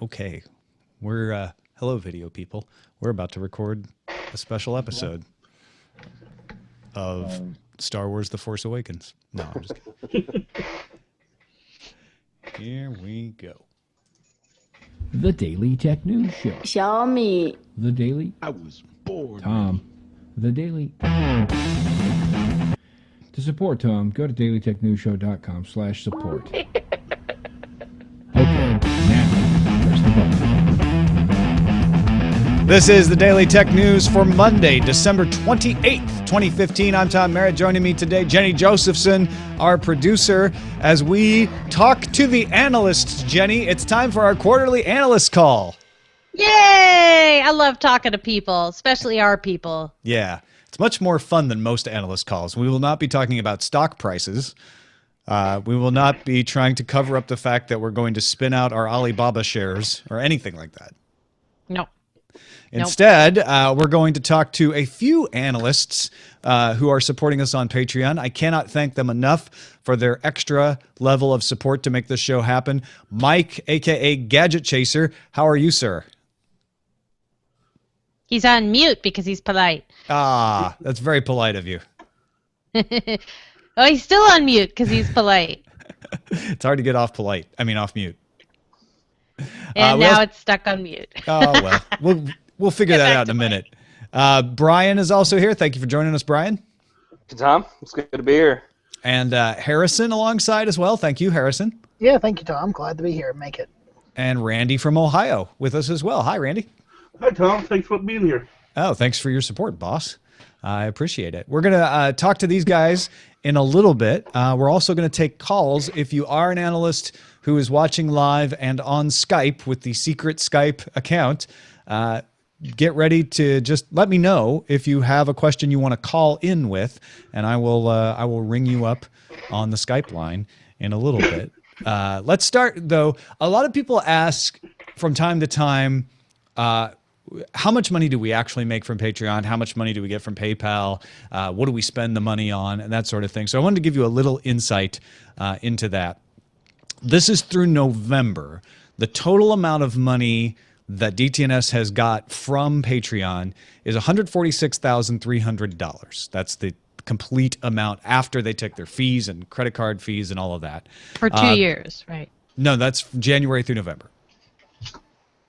Okay, we're hello, video people. We're about to record a special episode of Star Wars: The Force Awakens. No, I'm just kidding. Here we go. The Daily Tech News Show. Xiaomi. The Daily. I was bored. Tom. The Daily. To support Tom, go to dailytechnewsshow.com/support. Okay, now press the button. This is the Daily Tech News for Monday, December 28th, 2015. I'm Tom Merritt. Joining me today, Jenny Josephson, our producer, as we talk to the analysts. Jenny, it's time for our quarterly analyst call. Yay! I love talking to people, especially our people. Yeah, it's much more fun than most analyst calls. We will not be talking about stock prices. We will not be trying to cover up the fact that we're going to spin out our Alibaba shares or anything like that. No. Instead, we're going to talk to a few analysts who are supporting us on Patreon. I cannot thank them enough for their extra level of support to make this show happen. Mike, a.k.a. Gadget Chaser, how are you, sir? He's on mute because he's polite. Ah, that's very polite of you. Oh, he's still on mute because he's polite. It's hard to get off mute. And now it's stuck on mute. Oh, well, we'll figure that out in a minute. Brian is also here. Thank you for joining us, Brian. Tom, it's good to be here. And Harrison alongside as well. Thank you, Harrison. Yeah, thank you, Tom. Glad to be here. Make it. And Randy from Ohio with us as well. Hi, Randy. Hi, Tom. Thanks for being here. Oh, thanks for your support, boss. I appreciate it. We're going to talk to these guys in a little bit. We're also going to take calls. If you are an analyst who is watching live and on Skype with the secret Skype account, get ready to just let me know if you have a question you want to call in with, and I will ring you up on the Skype line in a little bit. Let's start, though. A lot of people ask from time to time, how much money do we actually make from Patreon? How much money do we get from PayPal? What do we spend the money on? And that sort of thing. So I wanted to give you a little insight into that. This is through November. The total amount of money that DTNS has got from Patreon is $146,300. That's the complete amount after they take their fees and credit card fees and all of that. For 2 years, right? No, that's January through November.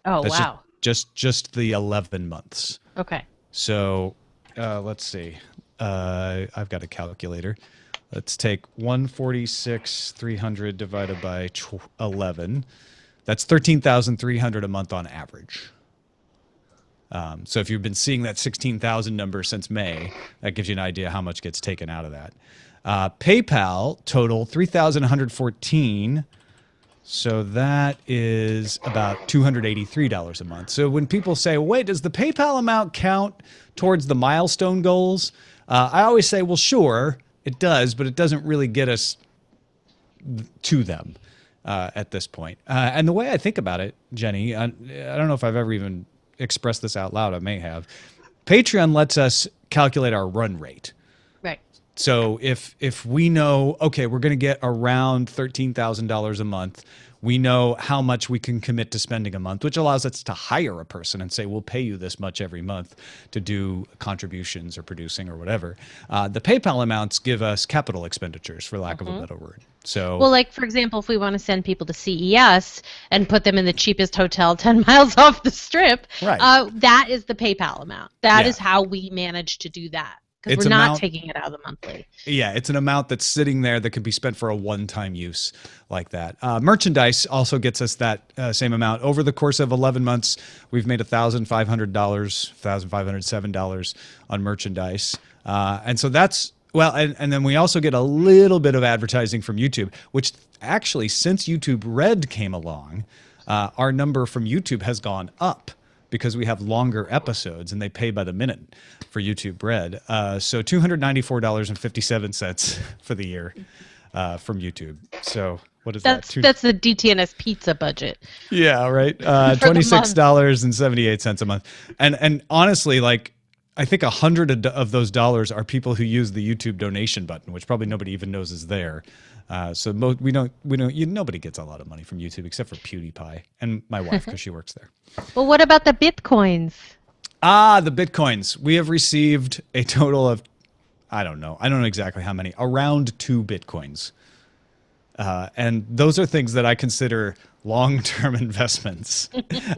Oh, That's wow. Just the 11 months. Okay. So let's see. I've got a calculator. Let's take 146,300 divided by 11. That's 13,300 a month on average. So if you've been seeing that 16,000 number since May, that gives you an idea how much gets taken out of that. PayPal total 3,114. So that is about $283 a month. So when people say, wait, does the PayPal amount count towards the milestone goals? I always say, well, sure, it does, but it doesn't really get us to them at this point. And the way I think about it, Jenny, I don't know if I've ever even expressed this out loud. I may have. Patreon lets us calculate our run rate. Right. So if we know, okay, we're going to get around $13,000 a month, we know how much we can commit to spending a month, which allows us to hire a person and say, we'll pay you this much every month to do contributions or producing or whatever. The PayPal amounts give us capital expenditures, for lack of a better word. So, well, like, for example, if we want to send people to CES and put them in the cheapest hotel 10 miles off the strip, right. That is the PayPal amount. That Yeah. is how we manage to do that. Because It's we're not amount- taking it out of the monthly. Yeah, it's an amount that's sitting there that could be spent for a one-time use like that. Merchandise also gets us that same amount. Over the course of 11 months, we've made $1,500, $1,507 on merchandise. And so that's, well, and then we also get a little bit of advertising from YouTube, which actually, since YouTube Red came along, our number from YouTube has gone up, because we have longer episodes and they pay by the minute for YouTube Red. So $294.57 for the year from YouTube. So what is that? That's the DTNS pizza budget. Yeah, right. $26.78 a month. And honestly, like, I think 100 of those dollars are people who use the YouTube donation button, which probably nobody even knows is there. Nobody gets a lot of money from YouTube except for PewDiePie and my wife because she works there. Well, what about the Bitcoins? The Bitcoins. We have received a total of, I don't know exactly how many, around 2 Bitcoins. And those are things that I consider long-term investments.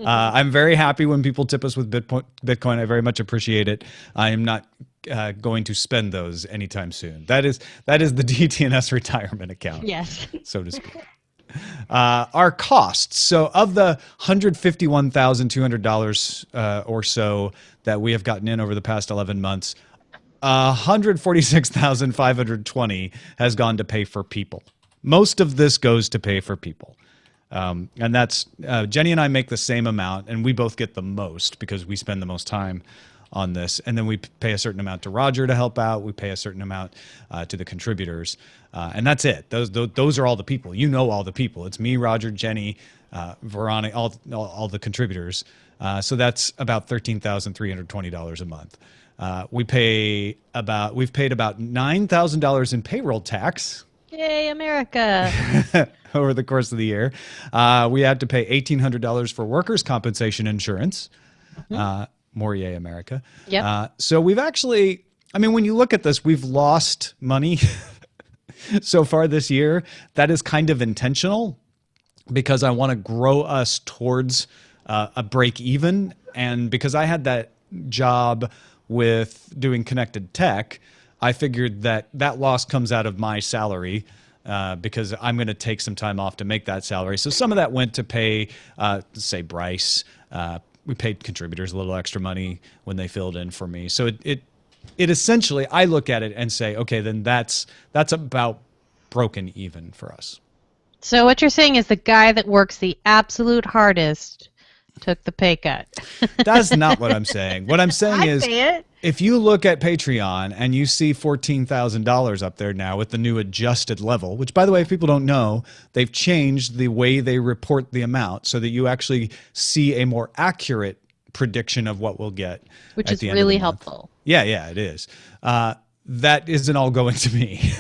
I'm very happy when people tip us with Bitcoin. I very much appreciate it. I am not going to spend those anytime soon. That is the DTNS retirement account, Yes. so to speak. Our costs. So of the $151,200 or so that we have gotten in over the past 11 months, $146,520 has gone to pay for people. Most of this goes to pay for people. And that's Jenny and I make the same amount, and we both get the most because we spend the most time on this. And then we pay a certain amount to Roger to help out. We pay a certain amount to the contributors. And that's it. Those are all the people. You know all the people. It's me, Roger, Jenny, Veronica, all the contributors. So that's about $13,320 a month. We've paid about $9,000 in payroll tax. Yay, America. Over the course of the year. We had to pay $1,800 for workers' compensation insurance. More yay, America. Yep. So we've actually, when you look at this, we've lost money so far this year. That is kind of intentional because I want to grow us towards a break even. And because I had that job with doing connected tech, I figured that loss comes out of my salary because I'm going to take some time off to make that salary. So some of that went to pay, say, Bryce. We paid contributors a little extra money when they filled in for me. So it essentially, I look at it and say, okay, then that's about broken even for us. So what you're saying is the guy that works the absolute hardest took the pay cut. That's not what I'm saying. What I'm saying I is, say it. if you look at Patreon and you see $14,000 up there now with the new adjusted level, which, by the way, if people don't know, they've changed the way they report the amount so that you actually see a more accurate prediction of what we'll get. Which at is the end of the really month. helpful. Yeah, it is. That isn't all going to me.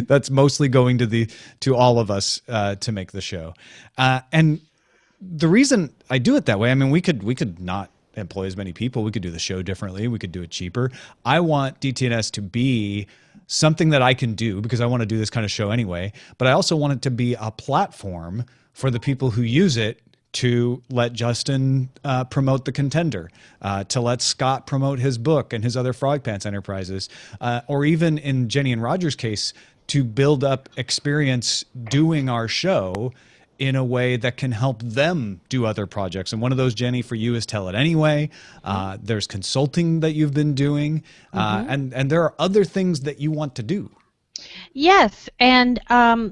That's mostly going to all of us to make the show. And the reason I do it that way, we could not employ as many people. We could do the show differently. We could do it cheaper. I want DTNS to be something that I can do because I want to do this kind of show anyway. But I also want it to be a platform for the people who use it to let Justin promote The Contender, to let Scott promote his book and his other Frog Pants enterprises, or even in Jenny and Roger's case, to build up experience doing our show in a way that can help them do other projects. And one of those, Jenny, for you is Tell It Anyway. There's consulting that you've been doing, and there are other things that you want to do. Yes, and I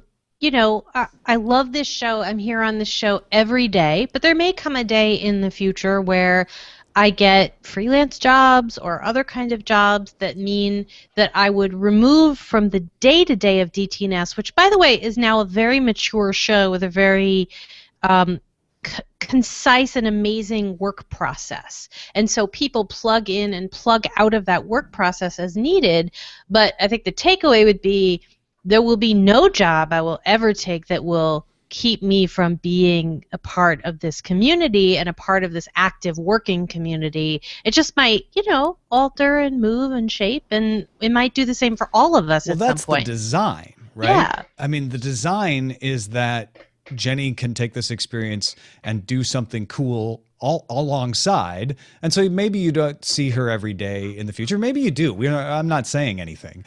love this show. I'm here on this show every day, but there may come a day in the future where I get freelance jobs or other kinds of jobs that mean that I would remove from the day-to-day of DTNS, which, by the way, is now a very mature show with a very concise and amazing work process. And so people plug in and plug out of that work process as needed, but I think the takeaway would be there will be no job I will ever take that will keep me from being a part of this community and a part of this active working community. It just might, alter and move and shape, and it might do the same for all of us at some point. Well, that's the design, right? Yeah. The design is that Jenny can take this experience and do something cool all alongside. And so maybe you don't see her every day in the future. Maybe you do. I'm not saying anything.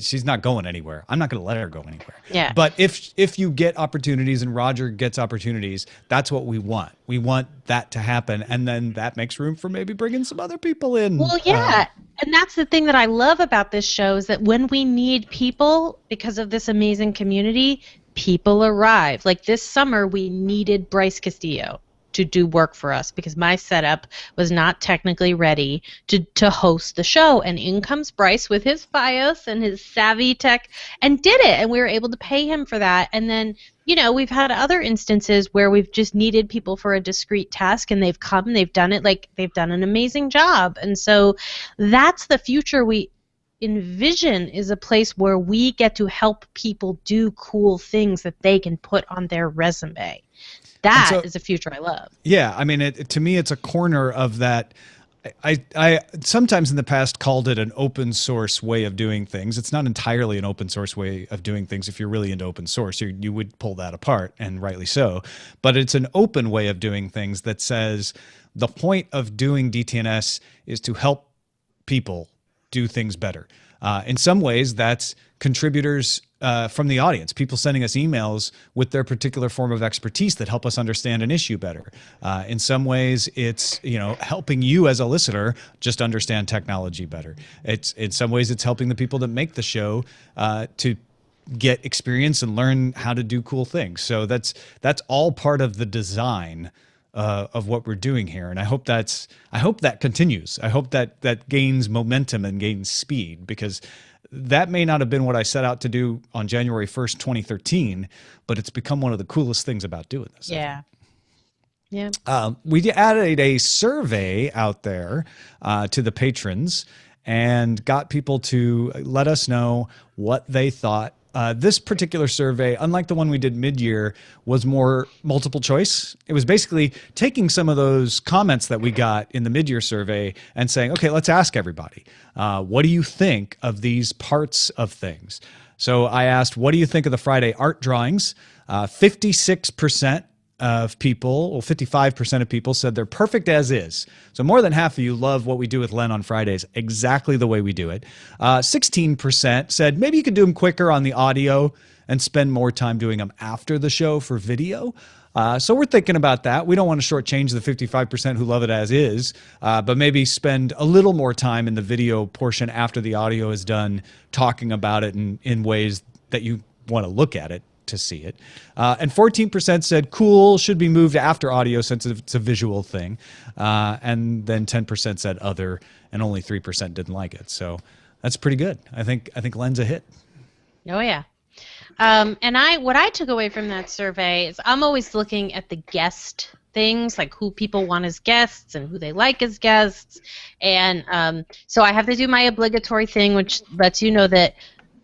She's not going anywhere. I'm not going to let her go anywhere. Yeah. But if you get opportunities and Roger gets opportunities, that's what we want. We want that to happen. And then that makes room for maybe bringing some other people in. Well, yeah. And that's the thing that I love about this show is that when we need people, because of this amazing community, people arrive. Like this summer, we needed Bryce Castillo to do work for us because my setup was not technically ready to host the show. And in comes Bryce with his FiOS and his savvy tech and did it. And we were able to pay him for that. And then, we've had other instances where we've just needed people for a discrete task and they've come, they've done it, like they've done an amazing job. And so that's the future envision is a place where we get to help people do cool things that they can put on their resume. That is a future I love. Yeah, I mean, to me, it's a corner of that. I sometimes in the past called it an open source way of doing things. It's not entirely an open source way of doing things. If you're really into open source, you would pull that apart, and rightly so. But it's an open way of doing things that says the point of doing DTNS is to help people do things better. In some ways, that's contributors from the audience, people sending us emails with their particular form of expertise that help us understand an issue better. In some ways, it's helping you as a listener just understand technology better. In some ways, it's helping the people that make the show to get experience and learn how to do cool things. So that's all part of the design of what we're doing here, and I hope that continues. I hope that gains momentum and gains speed, because that may not have been what I set out to do on January 1st, 2013, but it's become one of the coolest things about doing this. Yeah. Yeah. We added a survey out there to the patrons and got people to let us know what they thought. This particular survey, unlike the one we did mid-year, was more multiple choice. It was basically taking some of those comments that we got in the mid-year survey and saying, okay, let's ask everybody, what do you think of these parts of things? So I asked, what do you think of the Friday art drawings? 56% of people, well, 55% of people said they're perfect as is. So more than half of you love what we do with Len on Fridays, exactly the way we do it. 16% said maybe you could do them quicker on the audio and spend more time doing them after the show for video. So we're thinking about that. We don't want to shortchange the 55% who love it as is, but maybe spend a little more time in the video portion after the audio is done, talking about it in ways that you want to look at it to see it. And 14% said cool, should be moved after audio since it's a visual thing. And then 10% said other, and only 3% didn't like it. So that's pretty good. I think Len's a hit. Oh yeah. And what I took away from that survey is I'm always looking at the guest things, like who people want as guests and who they like as guests. And so I have to do my obligatory thing, which lets you know that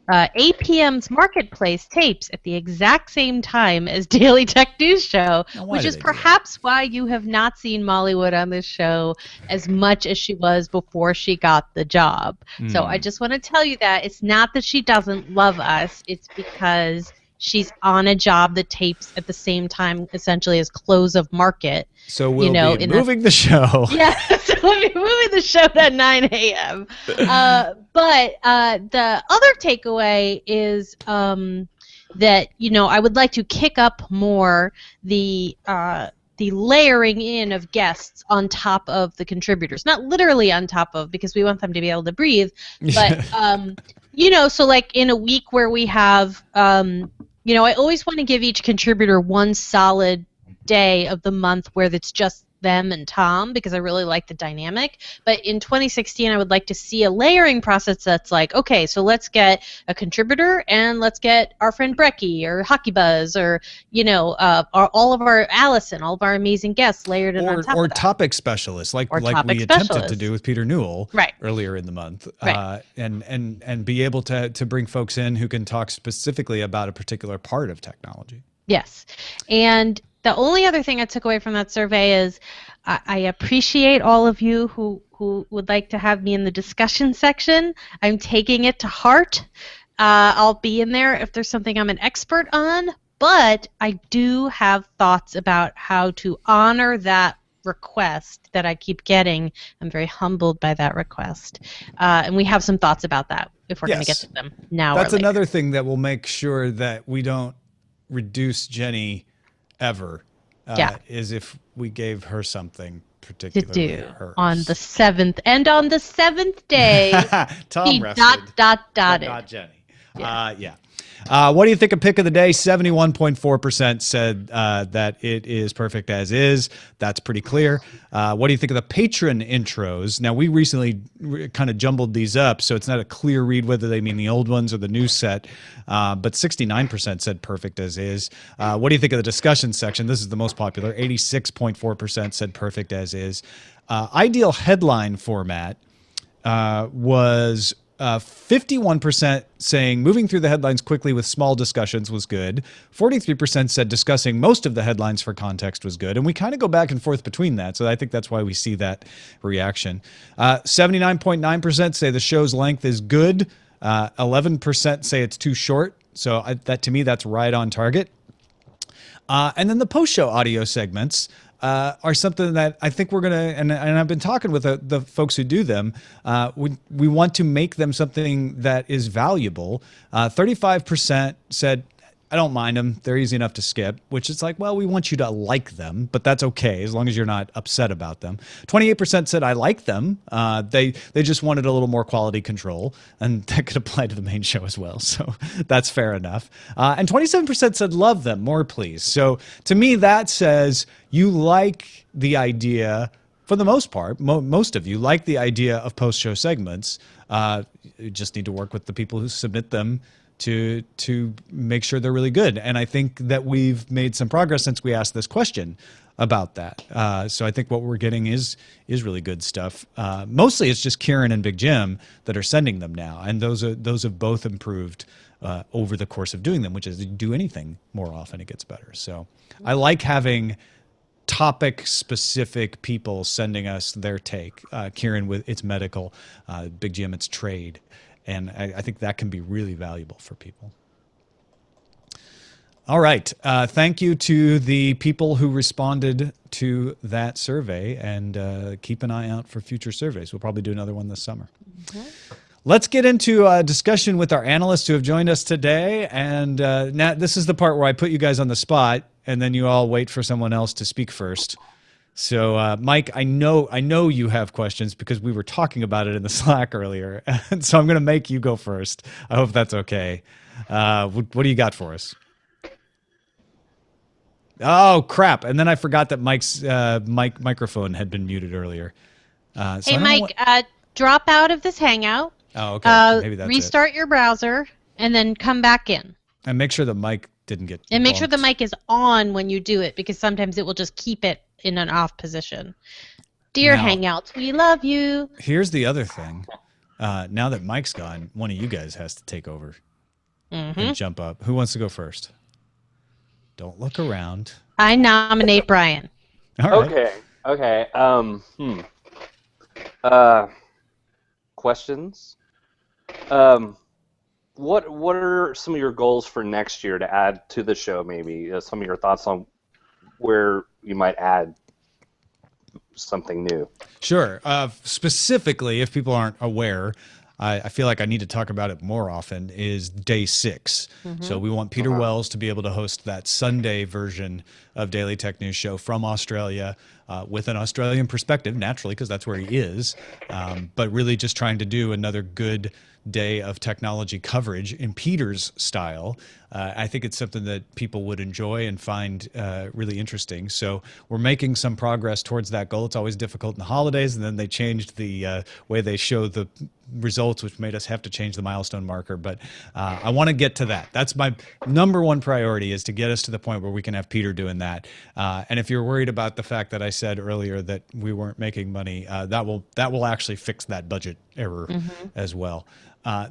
APM's Marketplace tapes at the exact same time as Daily Tech News Show, which is perhaps why you have not seen Molly Wood on this show as much as she was before she got the job. So I just want to tell you that it's not that she doesn't love us, it's because she's on a job that tapes at the same time, essentially, as close of market. So we'll be moving the show. Yeah, so we'll be moving the show at 9 a.m. But the other takeaway is that, I would like to kick up more the layering in of guests on top of the contributors. Not literally on top of, because we want them to be able to breathe, but, so like in a week where we have, I always want to give each contributor one solid day of the month where it's just them and Tom, because I really like the dynamic. But in 2016, I would like to see a layering process that's like, okay, so let's get a contributor and let's get our friend Brecky or Hockey Buzz or, all of our Allison, all of our amazing guests layered in on top of that. Or topic specialists, like we attempted to do with Peter Newell earlier in the month. And be able to bring folks in who can talk specifically about a particular part of technology. Yes. And the only other thing I took away from that survey is I appreciate all of you who would like to have me in the discussion section. I'm taking it to heart. I'll be in there if there's something I'm an expert on, but I do have thoughts about how to honor that request that I keep getting. I'm very humbled by that request. And we have some thoughts about that if we're going to get to them now. That's another thing that will make sure that we don't reduce Jenny ever, is if we gave her something particular to do on the 7th, and on the 7th day Tom rested, not Jenny. What do you think of pick of the day? 71.4% said that it is perfect as is. That's pretty clear. What do you think of the patron intros? Now, we recently kind of jumbled these up, so it's not a clear read whether they mean the old ones or the new set, but 69% said perfect as is. What do you think of the discussion section? This is the most popular. 86.4% said perfect as is. Ideal headline format was 51% saying moving through the headlines quickly with small discussions was good. 43% said discussing most of the headlines for context was good. And we kind of go back and forth between that. So I think that's why we see that reaction. 79.9% say the show's length is good. 11% say it's too short. So that to me, that's right on target. And then the post-show audio segments are something that I think we're going to, and I've been talking with the folks who do them, we want to make them something that is valuable. 35% said, I don't mind them. They're easy enough to skip, which is like, well, we want you to like them, but that's okay as long as you're not upset about them. 28% said, I like them. They just wanted a little more quality control, and that could apply to the main show as well. So that's fair enough. And 27% said, love them, more please. So to me, that says you like the idea, for the most part, most of you like the idea of post-show segments. You just need to work with the people who submit them to make sure they're really good. And I think that we've made some progress since we asked this question about that. So I think what we're getting is really good stuff. Mostly it's just Kieran and Big Jim that are sending them now. And those have both improved over the course of doing them, which is to do anything more often, it gets better. So I like having topic specific people sending us their take. Kieran with it's medical, Big Jim it's trade. And I think that can be really valuable for people. All right. Thank you to the people who responded to that survey, and keep an eye out for future surveys. We'll probably do another one this summer. Mm-hmm. Let's get into a discussion with our analysts who have joined us today. And now this is the part where I put you guys on the spot, and then you all wait for someone else to speak first. So, Mike, I know you have questions because we were talking about it in the Slack earlier, and so I'm going to make you go first. I hope that's okay. What do you got for us? Oh, crap. And then I forgot that Mike's microphone had been muted earlier. Hey, Mike, drop out of this Hangout. Oh, okay. Maybe that's restart your browser, and then come back in. And make sure the mic didn't get And make bumped. sure the mic is on when you do it, because sometimes it will just keep it in an off position. Dear Now, Hangouts, we love you. Here's the other thing. Now that Mike's gone, one of you guys has to take over and jump up. Who wants to go first? Don't look around. I nominate Brian. All right. Okay. Questions? What are some of your goals for next year to add to the show, maybe? Some of your thoughts on where you might add something new. Sure. Specifically, if people aren't aware, I feel like I need to talk about it more often, is day 6. So we want Peter Wells to be able to host that Sunday version of Daily Tech News Show from Australia with an Australian perspective, naturally, because that's where he is, but really just trying to do another good day of technology coverage in Peter's style. I think it's something that people would enjoy and find really interesting. So we're making some progress towards that goal. It's always difficult in the holidays, and then they changed the way they show the results, which made us have to change the milestone marker. But I want to get to that. That's my number one priority, is to get us to the point where we can have Peter doing that. And if you're worried about the fact that I said earlier that we weren't making money, that will actually fix that budget error as well.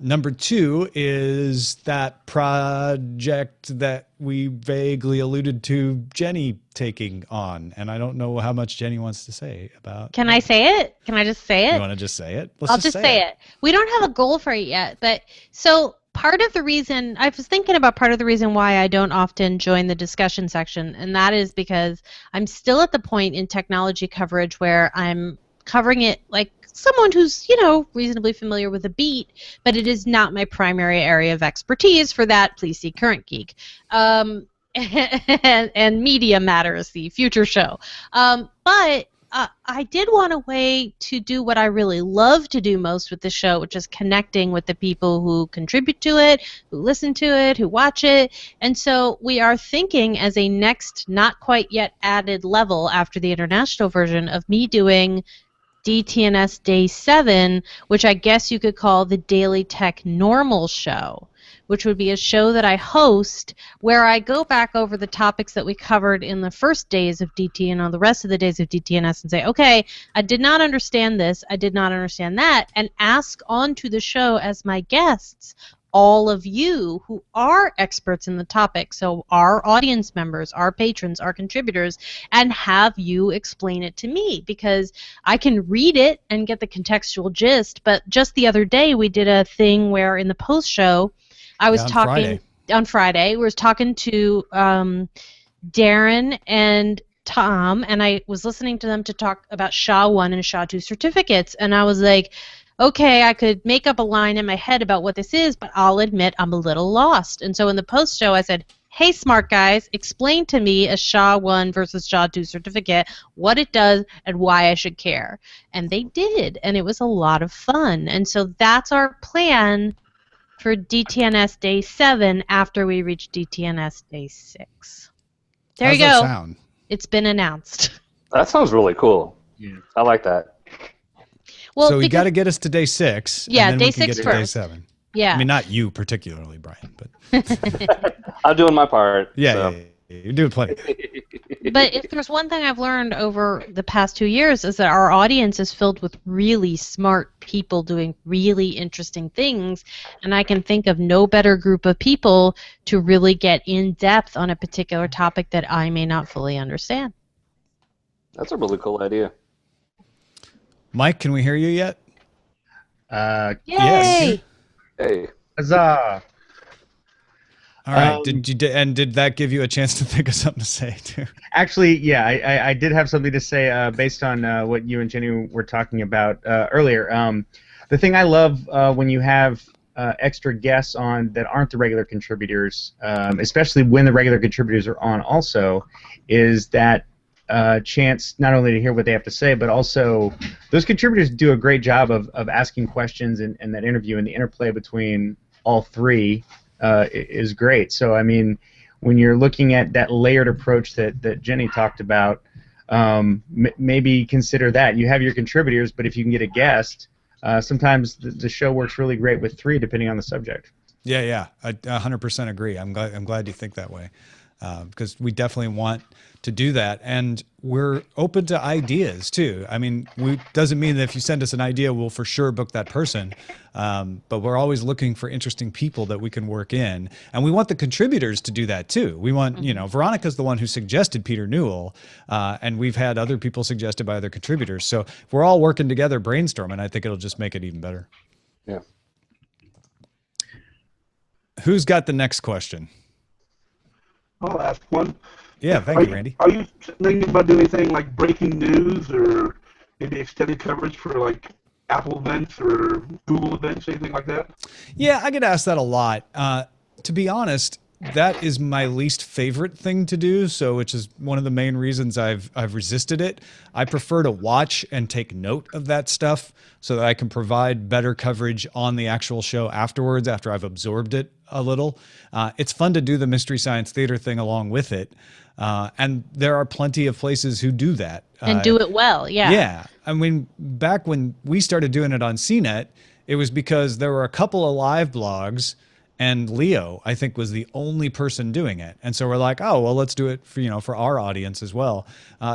Number 2 is that project that we vaguely alluded to Jenny taking on. And I don't know how much Jenny wants to say about. Can I say it? Can I just say it? You want to just say it? I'll just say it. We don't have a goal for it yet, but so part of the reason, I was thinking about part of the reason why I don't often join the discussion section, and that is because I'm still at the point in technology coverage where I'm covering it like someone who's, reasonably familiar with the beat, but it is not my primary area of expertise. For that, please see Current Geek. And Media Matters, the future show. But I did want a way to do what I really love to do most with the show, which is connecting with the people who contribute to it, who listen to it, who watch it. And so we are thinking as a next, not quite yet added level after the international version, of me doing DTNS Day 7, which I guess you could call the Daily Tech Normal Show, which would be a show that I host where I go back over the topics that we covered in the first days of DT and on the rest of the days of DTNS and say, okay, I did not understand this, I did not understand that, and ask onto the show as my guests all of you who are experts in the topic, so our audience members, our patrons, our contributors, and have you explain it to me, because I can read it and get the contextual gist, but just the other day we did a thing where in the post show I was talking on Friday, we was talking to Darren and Tom, and I was listening to them to talk about SHA-1 and SHA-2 certificates, and I was like, okay, I could make up a line in my head about what this is, but I'll admit I'm a little lost. And so in the post show I said, hey, smart guys, explain to me a SHA-1 versus SHA-2 certificate, what it does, and why I should care. And they did, and it was a lot of fun. And so that's our plan for DTNS Day 7 after we reach DTNS Day 6. There How's you go. That sound? It's been announced. That sounds really cool. Yeah. I like that. Well, so we got to get us to Day 6. Yeah, and then Day we can 6 get to Day first. 7. Yeah. I mean, not you particularly, Brian, but I'm doing my part. yeah, so. yeah, you're doing plenty. But if there's one thing I've learned over the past 2 years is that our audience is filled with really smart people doing really interesting things, and I can think of no better group of people to really get in depth on a particular topic that I may not fully understand. That's a really cool idea. Mike, can we hear you yet? Yay! Yes. Hey. Huzzah! All right. Did that give you a chance to think of something to say too? Actually, yeah, I did have something to say based on what you and Jenny were talking about earlier. The thing I love when you have extra guests on that aren't the regular contributors, especially when the regular contributors are on also, is that chance not only to hear what they have to say, but also those contributors do a great job of asking questions and that interview, and the interplay between all three is great. So, I mean, when you're looking at that layered approach that Jenny talked about, maybe consider that. You have your contributors, but if you can get a guest, sometimes the show works really great with three, depending on the subject. Yeah, I 100% agree. I'm glad you think that way, because we definitely want to do that, and we're open to ideas too. I mean, doesn't mean that if you send us an idea, we'll for sure book that person, but we're always looking for interesting people that we can work in, and we want the contributors to do that too. We want, Veronica's the one who suggested Peter Newell, and we've had other people suggested by other contributors. So if we're all working together, brainstorming, I think it'll just make it even better. Yeah. Who's got the next question? I'll ask one. Yeah, thank you, Randy. Are you thinking about doing anything like breaking news or maybe extended coverage for like Apple events or Google events, anything like that? Yeah, I get asked that a lot. To be honest, that is my least favorite thing to do, which is one of the main reasons I've resisted it. I prefer to watch and take note of that stuff so that I can provide better coverage on the actual show afterwards, after I've absorbed it a little. It's fun to do the Mystery Science Theater thing along with it. And there are plenty of places who do that. And do it well, yeah. Yeah. I mean, back when we started doing it on CNET, it was because there were a couple of live blogs, and Leo, I think, was the only person doing it. And so we're like, oh, well, let's do it for our audience as well.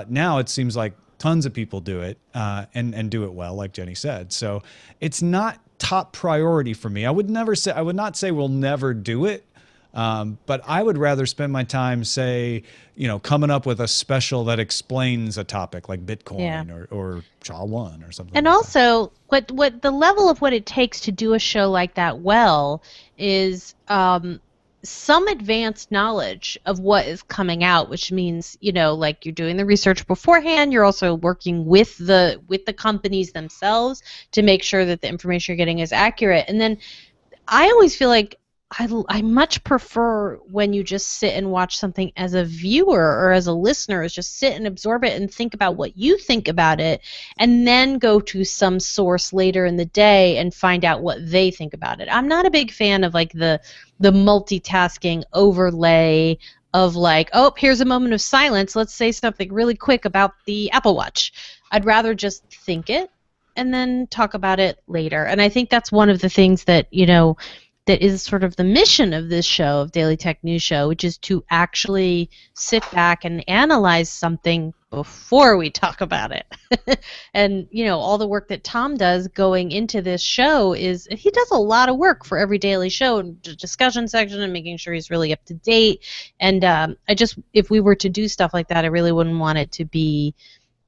Now it seems like tons of people do it and do it well, like Jenny said. So it's not top priority for me. I would not say we'll never do it. But I would rather spend my time, say, coming up with a special that explains a topic like Bitcoin or SHA-1 or something. And like also, what the level of what it takes to do a show like that well is some advanced knowledge of what is coming out, which means, like you're doing the research beforehand, you're also working with the companies themselves to make sure that the information you're getting is accurate. And then I always feel like I much prefer when you just sit and watch something as a viewer or as a listener, is just sit and absorb it and think about what you think about it, and then go to some source later in the day and find out what they think about it. I'm not a big fan of like the multitasking overlay of like, oh, here's a moment of silence, let's say something really quick about the Apple Watch. I'd rather just think it and then talk about it later. And I think that's one of the things that, that is sort of the mission of this show, of Daily Tech News Show, which is to actually sit back and analyze something before we talk about it. And, you know, all the work that Tom does going into this show is he does a lot of work for every daily show, and discussion section, and making sure he's really up to date. And if we were to do stuff like that, I really wouldn't want it to be,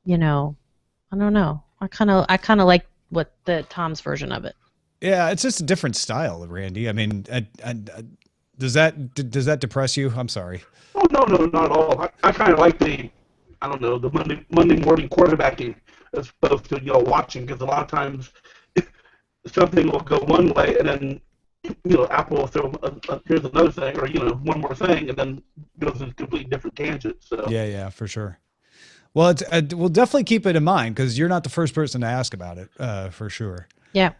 you know, I don't know. I kind of like Tom's version of it. Yeah, it's just a different style, Randy. I mean, does that depress you? I'm sorry. Oh, no, not at all. I kind of like the Monday morning quarterbacking as opposed to, watching, because a lot of times something will go one way and then, Apple will throw, here's another thing, or, one more thing, and then goes in a completely different tangent. So. Yeah, for sure. Well, we'll definitely keep it in mind, because you're not the first person to ask about it, for sure. Yeah.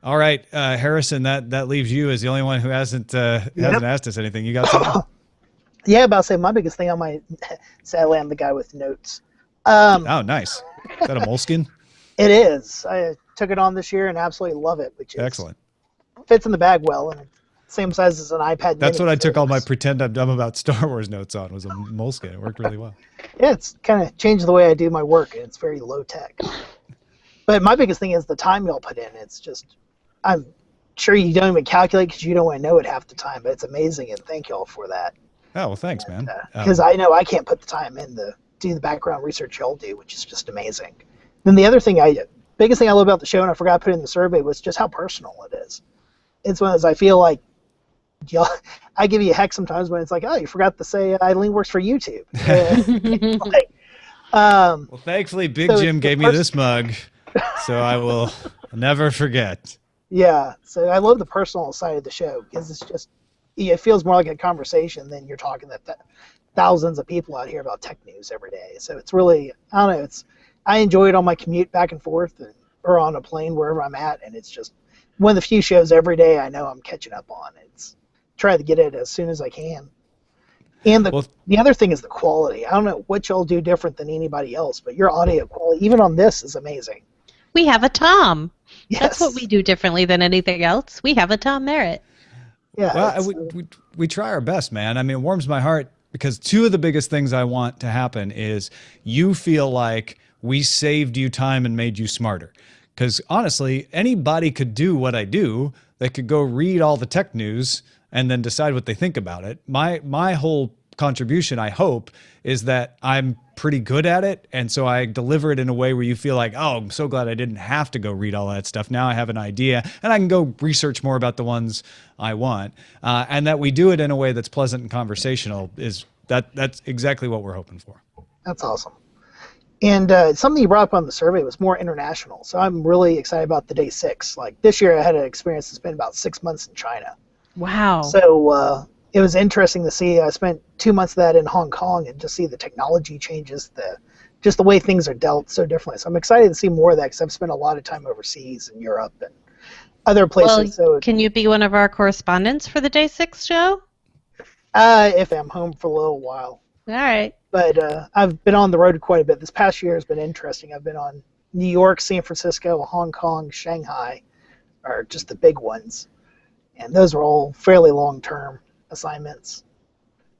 All right, Harrison, that leaves you as the only one who hasn't asked us anything. You got something? Yeah, about to say my biggest thing. I might sadly I'm the guy with notes. Oh, nice. Is that a moleskin? It is. I took it on this year and absolutely love it, which is Excellent. Fits in the bag well, and same size as an iPad. That's mini, what I so took all my pretend I'm dumb about Star Wars notes on, was a moleskin. It worked really well. Yeah, it's kind of changed the way I do my work, and it's very low tech. But my biggest thing is the time y'all put in. It's just, I'm sure you don't even calculate because you don't want to know it half the time, but it's amazing, and thank y'all for that. Oh, well, thanks, man. Because I know I can't put the time in to do the background research y'all do, which is just amazing. Then the other thing, biggest thing I love about the show, and I forgot to put in the survey, was just how personal it is. It's one of those, I feel like, y'all, I give you a heck sometimes when it's like, oh, you forgot to say Eileen works for YouTube. Well, thankfully, Big Jim gave me this mug, so I will never forget. Yeah, so I love the personal side of the show, because it's just, it feels more like a conversation than you're talking to thousands of people out here about tech news every day. So it's really, I don't know, I enjoy it on my commute back and forth, or on a plane, wherever I'm at, and it's just one of the few shows every day I know I'm catching up on. It's try to get it as soon as I can. And the other thing is the quality. I don't know what y'all do different than anybody else, but your audio quality, even on this, is amazing. We have a Tom. Yes. That's what we do differently than anything else. We have a Tom Merritt. Yeah. Well, we try our best, man. I mean, it warms my heart, because two of the biggest things I want to happen is you feel like we saved you time and made you smarter. Because honestly, anybody could do what I do. They could go read all the tech news and then decide what they think about it. My whole contribution, I hope, is that I'm pretty good at it, and so I deliver it in a way where you feel like, oh, I'm so glad I didn't have to go read all that stuff. Now I have an idea, and I can go research more about the ones I want. And that we do it in a way that's pleasant and conversational, that's exactly what we're hoping for. That's awesome. And something you brought up on the survey was more international. So I'm really excited about the day 6. Like this year I had an experience that's been about 6 months in China. Wow. So it was interesting to see. I spent 2 months of that in Hong Kong, and just see the technology changes, just the way things are dealt so differently. So I'm excited to see more of that, because I've spent a lot of time overseas in Europe and other places. Well, can you be one of our correspondents for the day 6 show? If I'm home for a little while. All right. But I've been on the road quite a bit. This past year has been interesting. I've been on New York, San Francisco, Hong Kong, Shanghai, are just the big ones. And those are all fairly long-term assignments.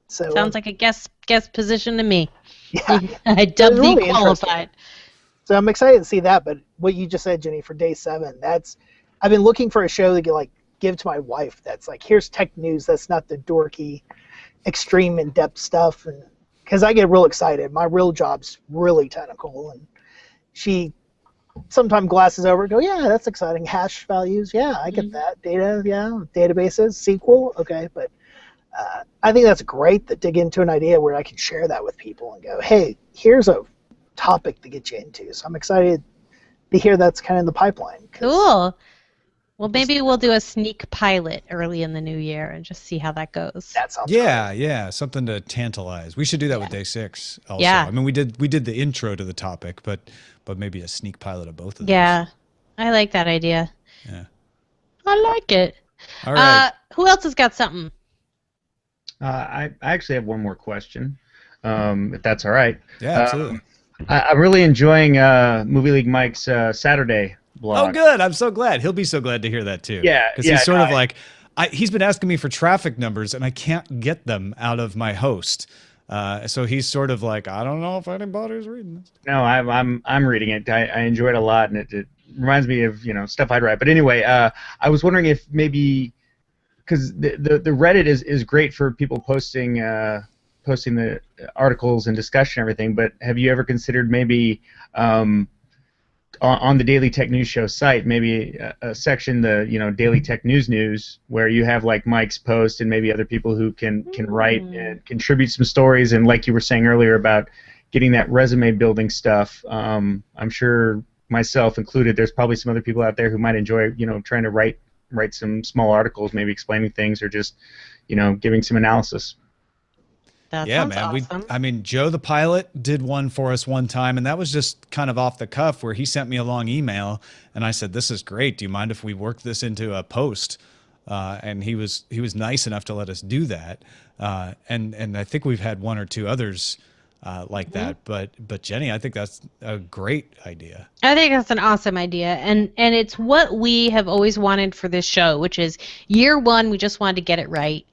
So sounds like a guest position to me. Yeah, I dubbed really the qualified. So I'm excited to see that. But what you just said, Jenny, for day 7, I've been looking for a show to give to my wife. That's like, here's tech news. That's not the dorky, extreme, in-depth stuff. And because I get real excited. My real job's really technical, and she sometimes glasses over and go, yeah, that's exciting. Hash values, yeah, I get that. Data, yeah, databases, SQL, okay. But I think that's great to dig into an idea where I can share that with people and go, hey, here's a topic to get you into. So I'm excited to hear that's kind of in the pipeline. Cool. Well, maybe we'll do a sneak pilot early in the new year and just see how that goes. That sounds yeah, something to tantalize. We should do that with day 6 also. Yeah. I mean, we did the intro to the topic, but maybe a sneak pilot of both of those. Yeah, I like that idea. Yeah. I like it. All right. Who else has got something? I actually have one more question, if that's all right. Yeah, absolutely. I'm really enjoying Movie League Mike's Saturday blog. Oh, good. I'm so glad. He'll be so glad to hear that too. Yeah, because he's sort of like, he's been asking me for traffic numbers, and I can't get them out of my host. So he's sort of like, I don't know if anybody's reading this. No, I'm reading it. I enjoy it a lot, and it reminds me of stuff I'd write. But anyway, I was wondering if maybe because the Reddit is great for people posting the articles and discussion and everything. But have you ever considered maybe on the Daily Tech News Show site, maybe a section, the Daily Tech News, where you have like Mike's post and maybe other people who can write and contribute some stories, and like you were saying earlier about getting that resume building stuff. I'm sure myself included, there's probably some other people out there who might enjoy trying to write some small articles, maybe explaining things or just giving some analysis. That Yeah, sounds man. awesome. Joe the pilot did one for us one time, and that was just kind of off the cuff, where he sent me a long email, and I said, "This is great. Do you mind if we work this into a post?" And he was nice enough to let us do that. And I think we've had one or two others like that. But Jenny, I think that's a great idea. I think that's an awesome idea, and it's what we have always wanted for this show, which is year one, we just wanted to get it right.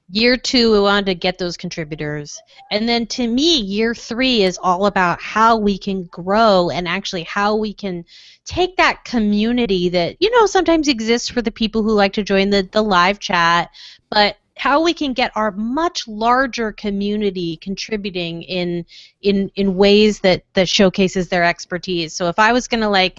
Year two, we wanted to get those contributors. And then to me, year three is all about how we can grow and actually how we can take that community that, sometimes exists for the people who like to join the live chat, but how we can get our much larger community contributing in ways that showcases their expertise. So if I was going to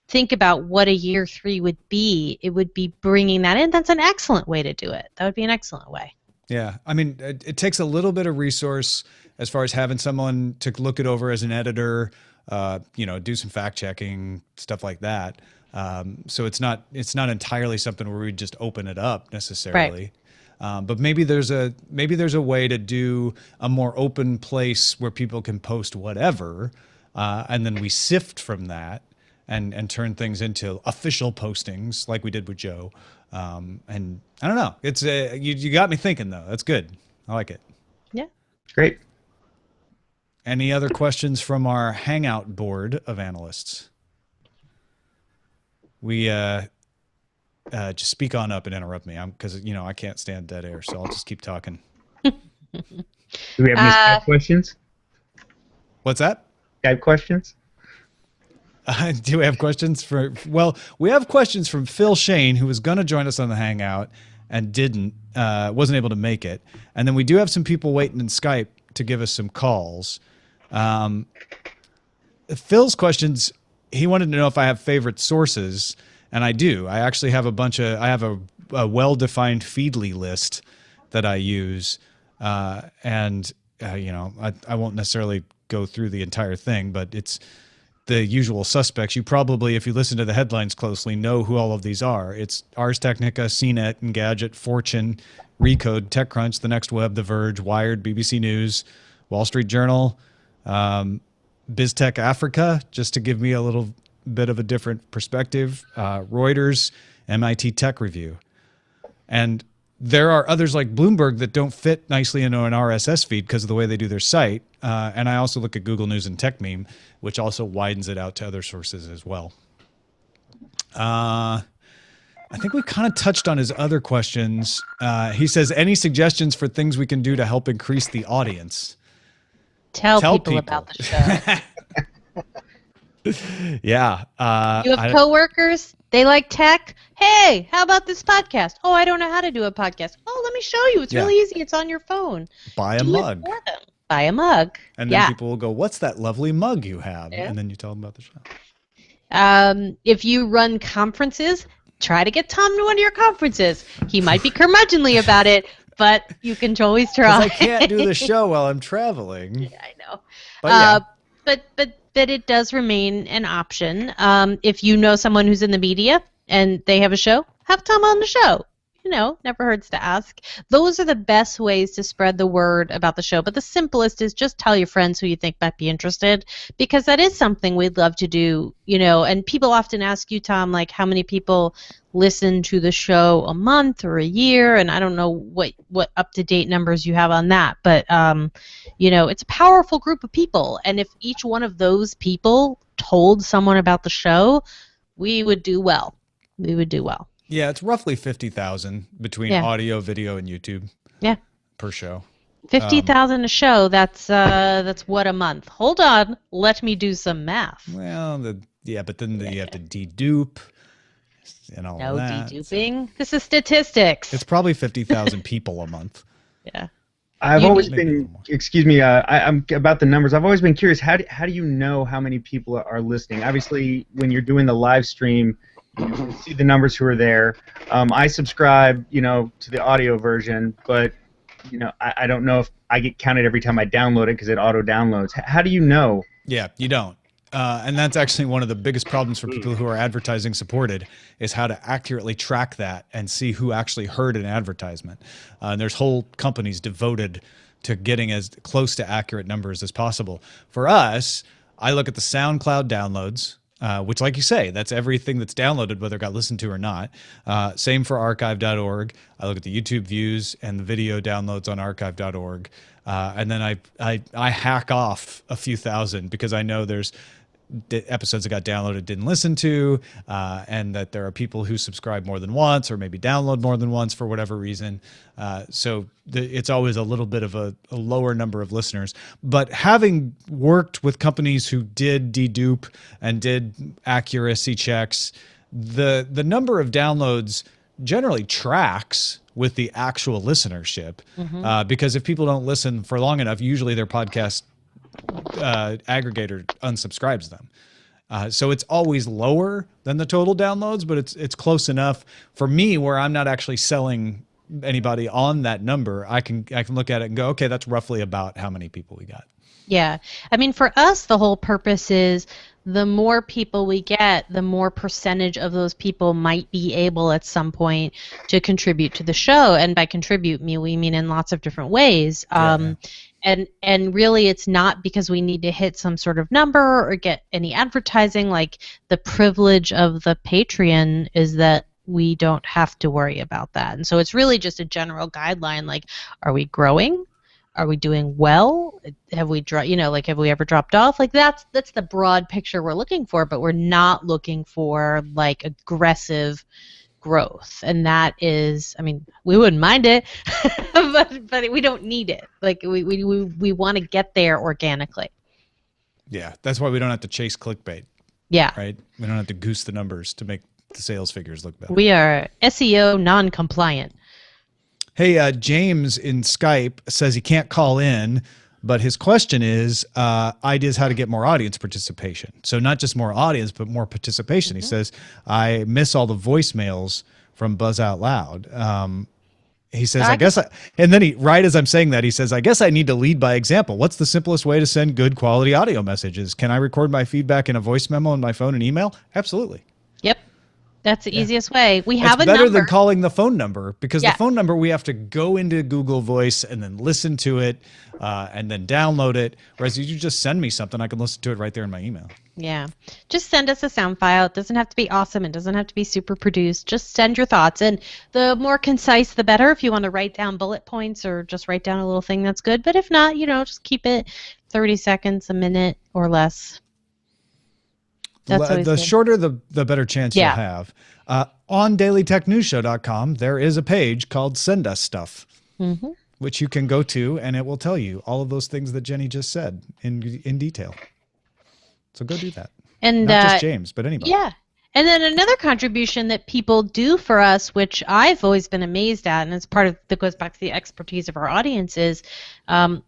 think about what a year three would be, it would be bringing that in. That's an excellent way to do it. That would be an excellent way. Yeah, it takes a little bit of resource as far as having someone to look it over as an editor, do some fact checking, stuff like that. So it's not entirely something where we just open it up necessarily. Right. But maybe there's a way to do a more open place where people can post whatever, and then we sift from that and turn things into official postings like we did with Joe. And I don't know. It's you got me thinking though. That's good. I like it. Yeah. Great. Any other questions from our Hangout board of analysts? We just speak on up and interrupt me. Because I can't stand dead air, so I'll just keep talking. Do we have any Skype questions? What's that? Skype questions? Do we have questions we have questions from Phil Shane, who was going to join us on the Hangout and wasn't able to make it. And then we do have some people waiting in Skype to give us some calls. Phil's questions, he wanted to know if I have favorite sources, and I do. I actually have I have a well-defined Feedly list that I use. I won't necessarily go through the entire thing, but it's the usual suspects. You probably, if you listen to the headlines closely, know who all of these are. It's Ars Technica, CNET, Engadget, Fortune, Recode, TechCrunch, The Next Web, The Verge, Wired, BBC News, Wall Street Journal, BizTech Africa, just to give me a little bit of a different perspective, Reuters, MIT Tech Review. And there are others like Bloomberg that don't fit nicely into an RSS feed because of the way they do their site. And I also look at Google News and TechMeme, which also widens it out to other sources as well. I think we kind of touched on his other questions. He says, any suggestions for things we can do to help increase the audience? Tell people about the show. Yeah. You have coworkers? They like tech? Hey, how about this podcast? Oh, I don't know how to do a podcast. Oh, let me show you. It's really easy. It's on your phone. Buy a mug. For them. Buy a mug. And then people will go, what's that lovely mug you have? Yeah. And then you tell them about the show. If you run conferences, try to get Tom to one of your conferences. He might be curmudgeonly about it, but you can always try. I can't do the show while I'm traveling. Yeah, I know. But But it does remain an option. If you know someone who's in the media and they have a show, have Tom on the show. Never hurts to ask. Those are the best ways to spread the word about the show. But the simplest is just tell your friends who you think might be interested, because that is something we'd love to do. And people often ask you, Tom, how many people listen to the show a month or a year, and I don't know what up-to-date numbers you have on that. But, it's a powerful group of people. And if each one of those people told someone about the show, we would do well. We would do well. Yeah, it's roughly 50,000 between Yeah. audio, video, and YouTube Yeah. per show. 50,000 a show. That's what, a month? Hold on, let me do some math. Well, but then you have to dedupe and all No that. So deduping. This is statistics. it's probably 50,000 people a month. Yeah. I've You always need- Maybe a been, little more. excuse me, I'm about the numbers. I've always been curious. How do you know how many people are listening? Obviously, when you're doing the live stream, you can see the numbers who are there. I subscribe, to the audio version, but I don't know if I get counted every time I download it because it auto downloads. How do you know? Yeah, you don't. And that's actually one of the biggest problems for people who are advertising supported is how to accurately track that and see who actually heard an advertisement. And there's whole companies devoted to getting as close to accurate numbers as possible. For us, I look at the SoundCloud downloads, which, like you say, that's everything that's downloaded, whether it got listened to or not. Same for archive.org. I look at the YouTube views and the video downloads on archive.org. And then I hack off a few thousand because I know there's episodes that got downloaded didn't listen to, and that there are people who subscribe more than once or maybe download more than once for whatever reason. So it's always a little bit of a lower number of listeners. But having worked with companies who did dedupe and did accuracy checks, the number of downloads generally tracks with the actual listenership, because if people don't listen for long enough, usually their podcast aggregator unsubscribes them. So it's always lower than the total downloads, but it's close enough for me where I'm not actually selling anybody on that number. I can look at it and go, okay, that's roughly about how many people we got. Yeah. I mean, for us, the whole purpose is the more people we get, the more percentage of those people might be able at some point to contribute to the show. And by contribute, we mean in lots of different ways. And really, it's not because we need to hit some sort of number or get any advertising. Like, the privilege of the Patreon is that we don't have to worry about that. And so it's really just a general guideline, like, are we growing? Are we doing well? Have we have we ever dropped off? Like, that's the broad picture we're looking for, but we're not looking for like aggressive growth. And that is, I mean, we wouldn't mind it, but we don't need it. Like, we want to get there organically. Yeah, that's why we don't have to chase clickbait. Yeah. Right? We don't have to goose the numbers to make the sales figures look better. We are SEO non-compliant. Hey, James in Skype says he can't call in, but his question is ideas how to get more audience participation. So not just more audience, but more participation. He says, I miss all the voicemails from Buzz Out Loud. He says, and then right as I'm saying that, he says, I guess I need to lead by example. What's the simplest way to send good quality audio messages? Can I record my feedback in a voice memo on my phone and email? Absolutely. Yep. That's the easiest way. We have It's a better number. than calling the phone number, because Yeah. the phone number, we have to go into Google Voice and then listen to it and then download it. Whereas if you just send me something, I can listen to it right there in my email. Yeah. Just send us a sound file. It doesn't have to be awesome. It doesn't have to be super produced. Just send your thoughts. And the more concise, the better. If you want to write down bullet points or just write down a little thing, that's good. But if not, just keep it 30 seconds, a minute or less. That's always The good. shorter, the better chance you'll have. On dailytechnewsshow.com, there is a page called Send Us Stuff, which you can go to, and it will tell you all of those things that Jenny just said in detail. So go do that. And not just James, but anybody. Yeah. And then another contribution that people do for us, which I've always been amazed at, and it's part of that goes back to the expertise of our audience, is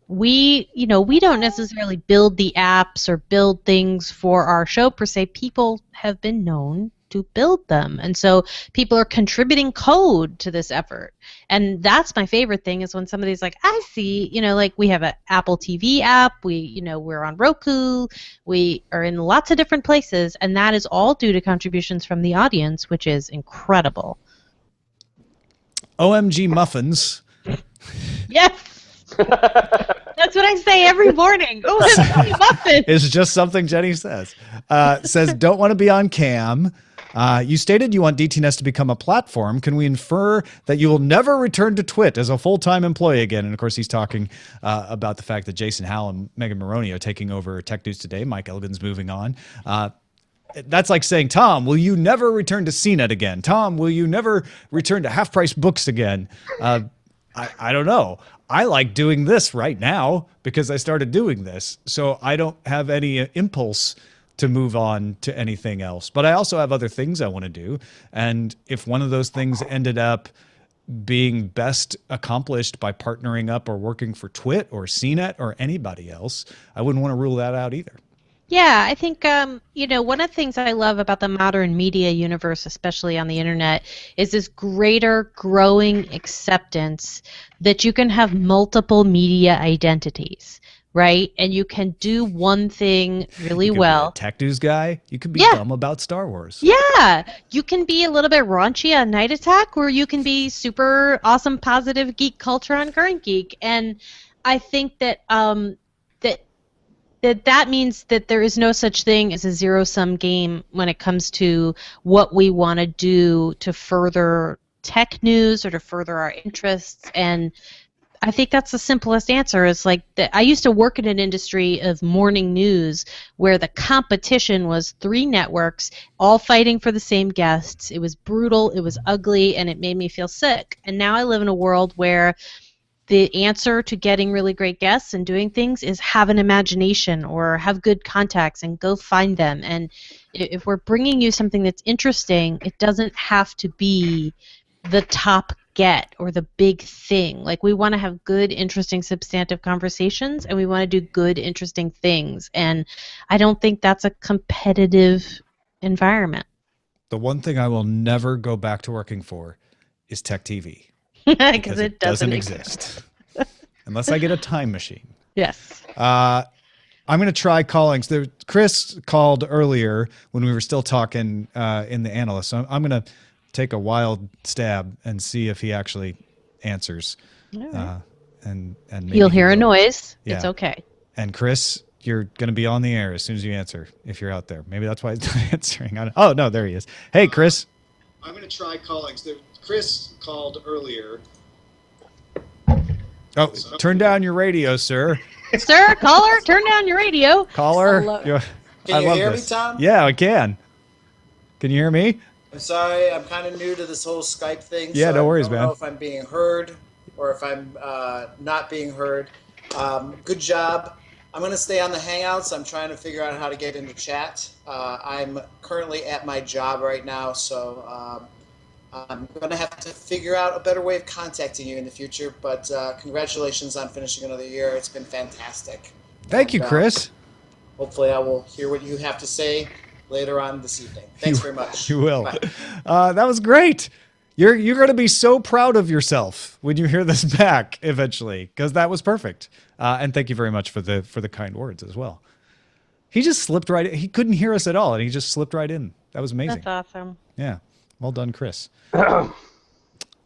we don't necessarily build the apps or build things for our show per se. People have been known to build them, and so people are contributing code to this effort. And that's my favorite thing, is when somebody's like, I see, like we have an Apple TV app, we're on Roku, we are in lots of different places, and that is all due to contributions from the audience, which is incredible. OMG Muffins. Yes. That's what I say every morning. Oh, it's muffin. It's just something Jenny says. Says, don't want to be on cam. You stated you want DTNS to become a platform. Can we infer that you will never return to Twit as a full-time employee again? And of course, he's talking about the fact that Jason Howell and Megan Maroney are taking over Tech News Today. Mike Elgin's moving on. that's like saying, Tom, will you never return to CNET again? Tom, will you never return to half price books again? I don't know. I like doing this right now because I started doing this. So I don't have any impulse to move on to anything else. But I also have other things I want to do. And if one of those things ended up being best accomplished by partnering up or working for Twit or CNET or anybody else, I wouldn't want to rule that out either. Yeah, I think one of the things I love about the modern media universe, especially on the internet, is this greater growing acceptance that you can have multiple media identities, right? And you can do one thing really You could well. be a tech news guy. You could be dumb about Star Wars. Yeah, you can be a little bit raunchy on Night Attack, or you can be super awesome, positive geek culture on Current Geek. And I think that that means that there is no such thing as a zero-sum game when it comes to what we want to do to further tech news or to further our interests. And I think that's the simplest answer. Is like I used to work in an industry of morning news where the competition was 3 networks all fighting for the same guests. It was brutal, it was ugly, and it made me feel sick. And now I live in a world where the answer to getting really great guests and doing things is have an imagination or have good contacts and go find them. And if we're bringing you something that's interesting, it doesn't have to be the top get or the big thing. Like, we want to have good, interesting, substantive conversations, and we want to do good, interesting things. And I don't think that's a competitive environment. The one thing I will never go back to working for is Tech TV. Because it doesn't exist. Unless I get a time machine. Yes. I'm going to try calling. So Chris called earlier when we were still talking in the Analyst. So I'm going to take a wild stab and see if he actually answers. Right. And maybe you'll hear a will. noise. Yeah. It's okay. And Chris, you're going to be on the air as soon as you answer, if you're out there. Maybe that's why he's not answering. Oh, no, there he is. Hey, Chris. I'm going to try calling. So Chris called earlier. Oh, turn down your radio, sir. Sir, caller, turn down your radio. Caller. Can you hear me, Tom? Yeah, I can. Can you hear me? I'm sorry, I'm kind of new to this whole Skype thing. Yeah, so no worries, I don't man. know if I'm being heard or if I'm not being heard. Good job. I'm going to stay on the Hangouts. I'm trying to figure out how to get into chat. I'm currently at my job right now, so I'm going to have to figure out a better way of contacting you in the future. But congratulations on finishing another year. It's been fantastic. Thank you, Chris. Hopefully I will hear what you have to say later on this evening. Thanks very much. You will. Bye. That was great. You're going to be so proud of yourself when you hear this back eventually, because that was perfect. And thank you very much for the kind words as well. He just slipped right in. He couldn't hear us at all, and he just slipped right in. That was amazing. That's awesome. Yeah. Well done, Chris.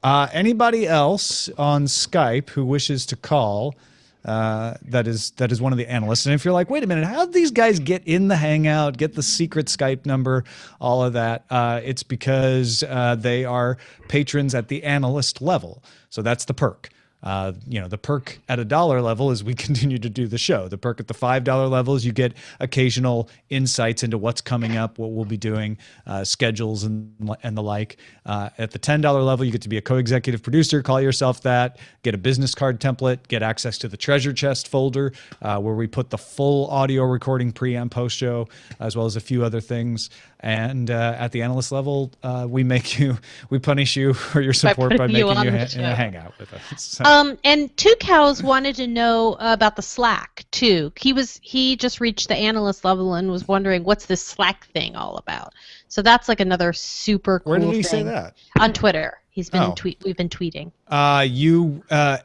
Anybody else on Skype who wishes to call that is one of the analysts? And if you're like, wait a minute, how did these guys get in the Hangout, get the secret Skype number, all of that? It's because they are patrons at the analyst level. So that's the perk. The perk at $1 level is we continue to do the show. The perk at the $5 level is you get occasional insights into what's coming up, what we'll be doing, schedules and the like. At the $10 level, you get to be a co-executive producer, call yourself that, get a business card template, get access to the treasure chest folder where we put the full audio recording pre and post show, as well as a few other things. And at the analyst level, we punish you for your support by making you hang out with us. So. And Two Cows wanted to know about the Slack too. He just reached the analyst level and was wondering what's this Slack thing all about. So that's like another super cool thing. Where did he say that? On Twitter. He's been we've been tweeting.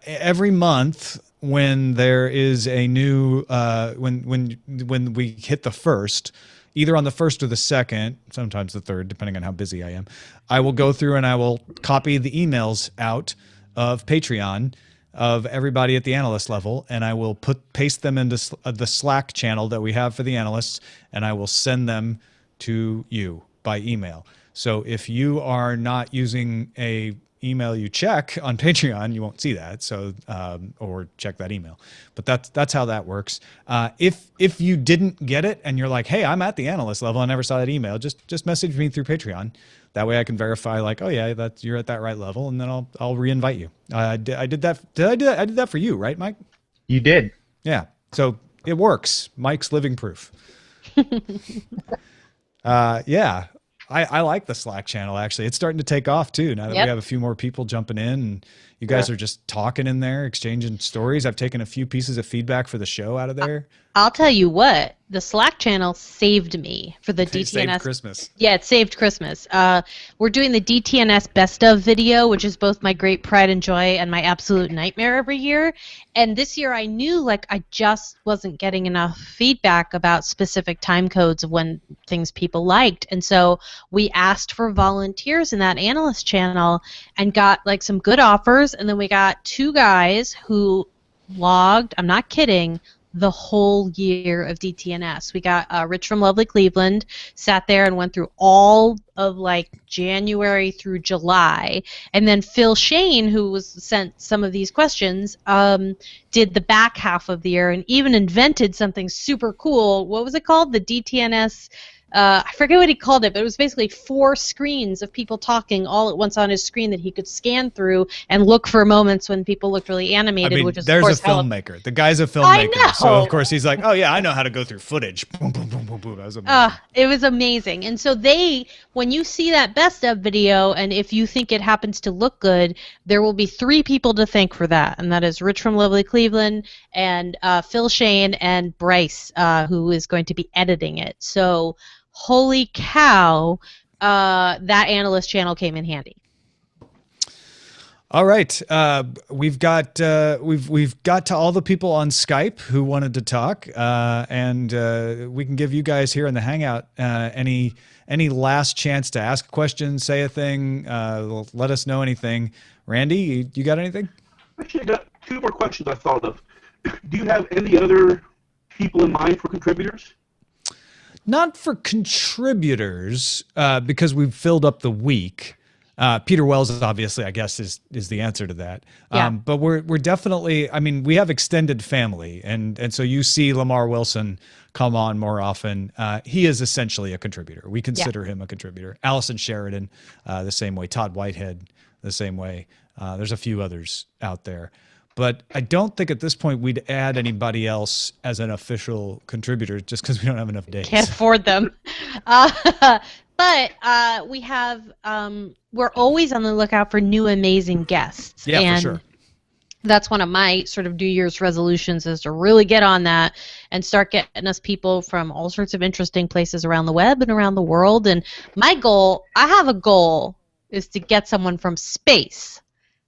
Every month when there is a new when we hit the first, either on the first or the second, sometimes the third, depending on how busy I am, I will go through and I will copy the emails out of Patreon of everybody at the analyst level, and I will paste them into the Slack channel that we have for the analysts, and I will send them to you by email. So if you are not using a email you check on Patreon, you won't see that. So, or check that email. But that's how that works. If you didn't get it and you're like, hey, I'm at the analyst level, I never saw that email, just message me through Patreon. That way I can verify, like, oh yeah, you're at that right level, and then I'll re-invite you. I did that. Did I do that? I did that for you, right, Mike? You did. Yeah. So it works. Mike's living proof. Yeah. I like the Slack channel, actually. It's starting to take off too. Now that we have a few more people jumping in, and you guys are just talking in there, exchanging stories. I've taken a few pieces of feedback for the show out of there. I'll tell you what, the Slack channel saved me for the DTNS. Saved Christmas. Yeah, it saved Christmas. We're doing the DTNS Best of video, which is both my great pride and joy and my absolute nightmare every year. And this year I knew, like, I just wasn't getting enough feedback about specific time codes of when things people liked. And so we asked for volunteers in that analyst channel and got, like, some good offers. And then we got 2 guys who logged, I'm not kidding, the whole year of DTNS. We got Rich from lovely Cleveland, sat there and went through all of like January through July, and then Phil Shane, who was sent some of these questions, did the back half of the year and even invented something super cool. What was it called? The DTNS. I forget what he called it, but it was basically 4 screens of people talking all at once on his screen that he could scan through and look for moments when people looked really animated. I mean, which is, there's of course, a filmmaker. The guy's a filmmaker. I know. So, of course, he's like, oh, yeah, I know how to go through footage. Boom, boom, boom, boom, boom. That was amazing. It was amazing. And so when you see that best of video, and if you think it happens to look good, there will be 3 people to thank for that. And that is Rich from lovely Cleveland, and Phil Shane, and Bryce, who is going to be editing it. So holy cow, that analyst channel came in handy. All right, we've got to all the people on Skype who wanted to talk, and we can give you guys here in the Hangout any last chance to ask questions, say a thing, let us know anything. Randy, you got anything? Actually, I got 2 more questions I thought of. Do you have any other people in mind for contributors? Not for contributors, because we've filled up the week. Peter Wells, obviously, I guess, is the answer to that. Yeah. But we're definitely, I mean, we have extended family, and so you see Lamar Wilson come on more often. He is essentially a contributor. We consider him a contributor. Allison Sheridan, the same way. Todd Whitehead, the same way. There's a few others out there. But I don't think at this point we'd add anybody else as an official contributor just because we don't have enough days. Can't afford them. But we have, we're always on the lookout for new amazing guests. Yeah, and for sure. That's one of my sort of New Year's resolutions, is to really get on that and start getting us people from all sorts of interesting places around the web and around the world. And my goal, I have a goal, is to get someone from space.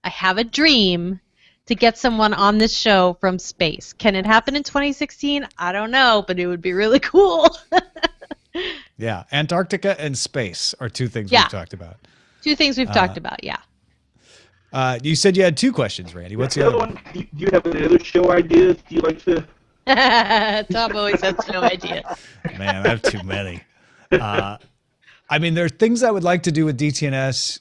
I have a dream to get someone on this show from space. Can it happen in 2016? I don't know, but it would be really cool. Yeah, Antarctica and space are 2 things we've talked about. 2 things we've talked about, yeah. You said you had 2 questions, Randy. What's the other one? Do you have any other show ideas? Do you like to? Tom always has no idea. Man, I have too many. I mean, there are things I would like to do with DTNS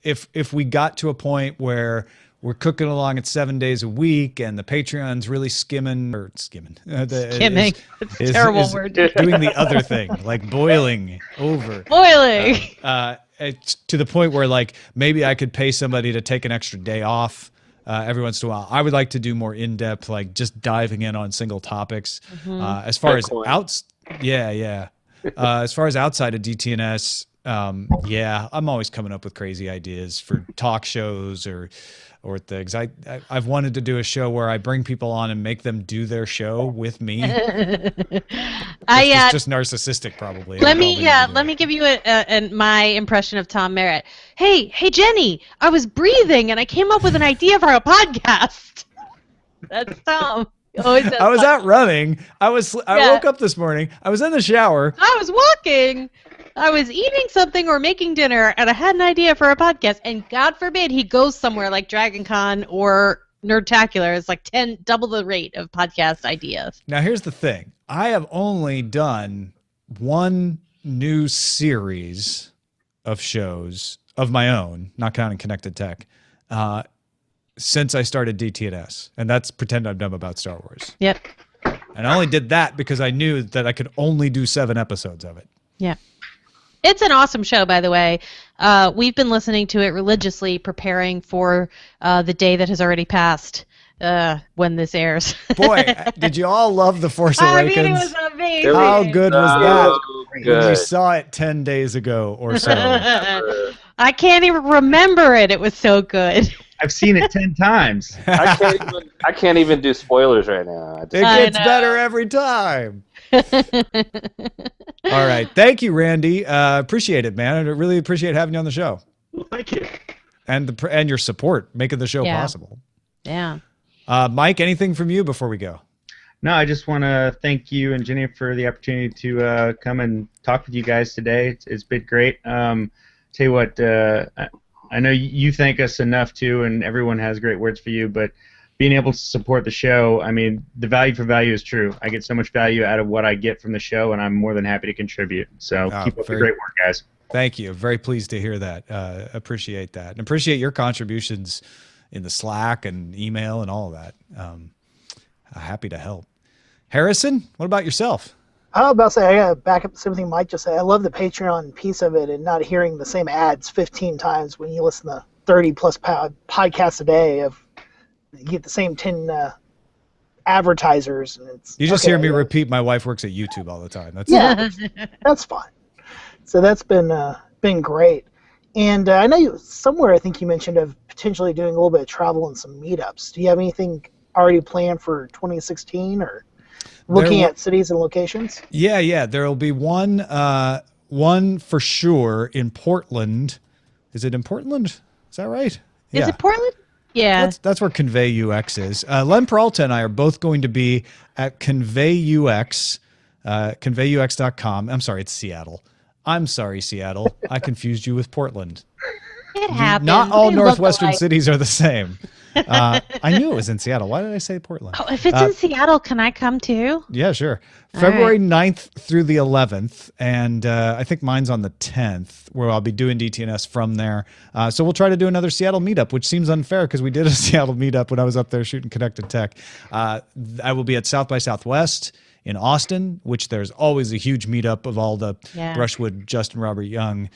if we got to a point where we're cooking along at 7 days a week, and the Patreon's really skimming. Skimming. It's a terrible word. Doing the other thing, like boiling over. Boiling. It's to the point where, like, maybe I could pay somebody to take an extra day off every once in a while. I would like to do more in-depth, like just diving in on single topics. As far as as far as outside of DTNS, I'm always coming up with crazy ideas for talk shows or things. I've wanted to do a show where I bring people on and make them do their show with me. It's just narcissistic, probably. Let me give you my impression of Tom Merritt. Hey Jenny, I was breathing and I came up with an idea for a podcast. That's Tom. I was out running. I woke up this morning. I was in the shower. I was walking. I was eating something or making dinner, and I had an idea for a podcast. And God forbid he goes somewhere like Dragon Con or Nerdtacular. It's like double the rate of podcast ideas. Now, here's the thing. I have only done 1 new series of shows of my own, not counting Connected Tech, since I started DTNS. And that's Pretend I'm Dumb About Star Wars. Yep. And I only did that because I knew that I could only do 7 episodes of it. Yeah. It's an awesome show, by the way. We've been listening to it religiously, preparing for the day that has already passed when this airs. Boy, did you all love The Force Awakens? I mean, it was amazing. How good was that? When you Good. saw it 10 days ago or so. I can't even remember it. It was so good. I've seen it 10 times. I can't even do spoilers right now. It I gets know. better every time. All right. Thank you, Randy. Appreciate it, man. I really appreciate having you on the show. Well, thank you. And your support, making the show Yeah. possible. Yeah. Mike, anything from you before we go? No, I just want to thank you and Jenny for the opportunity to come and talk with you guys today. It's been great. Tell you what, I know you thank us enough too, and everyone has great words for you, but being able to support the show, I mean, the value for value is true. I get so much value out of what I get from the show, and I'm more than happy to contribute. So keep up the great work, guys. Thank you. Very pleased to hear that. Appreciate that. And appreciate your contributions in the Slack and email and all of that. Happy to help. Harrison, what about yourself? I was about to say, I got to back up something Mike just said. I love the Patreon piece of it and not hearing the same ads 15 times when you listen to 30-plus podcasts a day. You get the same 10 advertisers. And it's You just okay, hear me yeah. repeat my wife works at YouTube all the time. That's Yeah, that's fine. So that's been great. And I know somewhere I think you mentioned of potentially doing a little bit of travel and some meetups. Do you have anything already planned for 2016 or looking at cities and locations? Yeah. There will be one for sure in Portland. Is it in Portland? Is that right? Is it Portland? Yeah. That's where Convey UX is. Len Peralta and I are both going to be at Convey UX, conveyux.com. I'm sorry, it's Seattle. I'm sorry, Seattle. I confused you with Portland. It happens. Not all They look Northwestern alike. cities are the same. I knew it was in Seattle. Why did I say Portland? Oh, if it's in Seattle, can I come too? Yeah, sure. All February right. 9th through the 11th, and I think mine's on the 10th, where I'll be doing DTNS from there. So we'll try to do another Seattle meetup, which seems unfair because we did a Seattle meetup when I was up there shooting Connected Tech. I will be at South by Southwest in Austin, which there's always a huge meetup of all the Brushwood, Justin Robert Young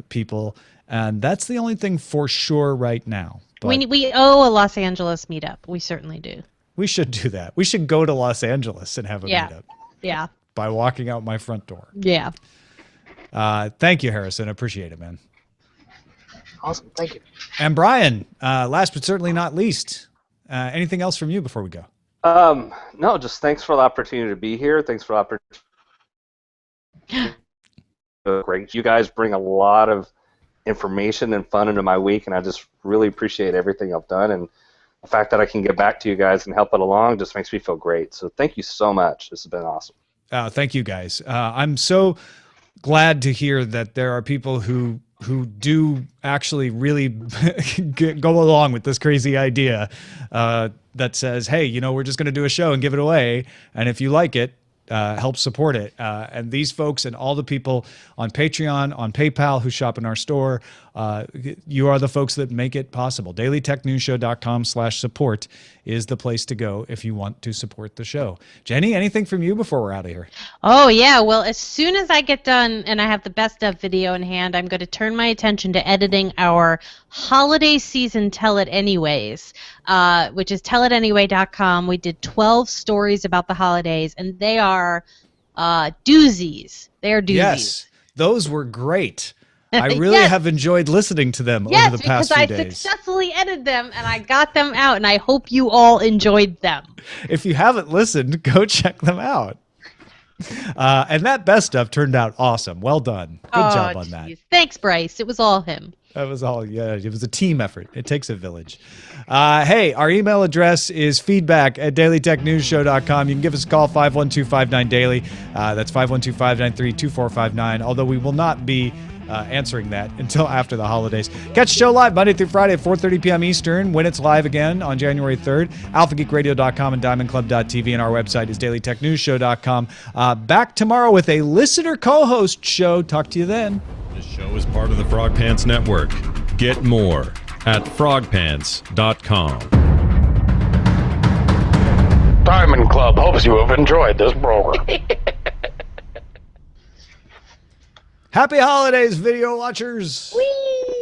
people. And that's the only thing for sure right now. But We owe a Los Angeles meetup. We certainly do. we should do that. We should go to Los Angeles and have a meetup Yeah. by walking out my front door. Yeah. Thank you, Harrison. Appreciate it, man. Awesome. Thank you. And Brian, last but certainly not least, anything else from you before we go? No, just thanks for the opportunity to be here. Thanks for the opportunity. Great. You guys bring a lot of information and fun into my week, and I just really appreciate everything I've done. And the fact that I can get back to you guys and help it along just makes me feel great. So thank you so much. This has been awesome. Thank you, guys. I'm so glad to hear that there are people who do actually really go along with this crazy idea that says, hey, we're just going to do a show and give it away. And if you like it, help support it. And these folks and all the people on Patreon, on PayPal who shop in our store, you are the folks that make it possible. DailyTechNewsShow.com/support is the place to go if you want to support the show. Jenny, anything from you before we're out of here? Oh, yeah. Well, as soon as I get done and I have the best of video in hand, I'm going to turn my attention to editing our holiday season Tell It Anyways, which is tellitanyway.com. We did 12 stories about the holidays, and they are doozies. They are doozies. Yes, those were great. I really Yes. have enjoyed listening to them over the past few because I days. successfully edited them and I got them out, and I hope you all enjoyed them. If you haven't listened, go check them out. And that best stuff turned out awesome. Well done. Good job on that. Geez. Thanks, Bryce. It was all him. That was all. Yeah, it was a team effort. It takes a village. Hey, our email address is feedback@dailytechnewsshow.com. You can give us a call, 512-59-DAILY. That's 512-593-2459, although we will not be answering that until after the holidays. Catch the show live Monday through Friday at 4:30 p.m. Eastern when it's live again on January 3rd. AlphaGeekRadio.com and DiamondClub.tv, and our website is DailyTechNewsShow.com. Back tomorrow with a listener co-host show. Talk to you then. This show is part of the Frog Pants Network. Get more at frogpants.com. Diamond Club hopes you have enjoyed this program. Happy holidays, video watchers. Whee!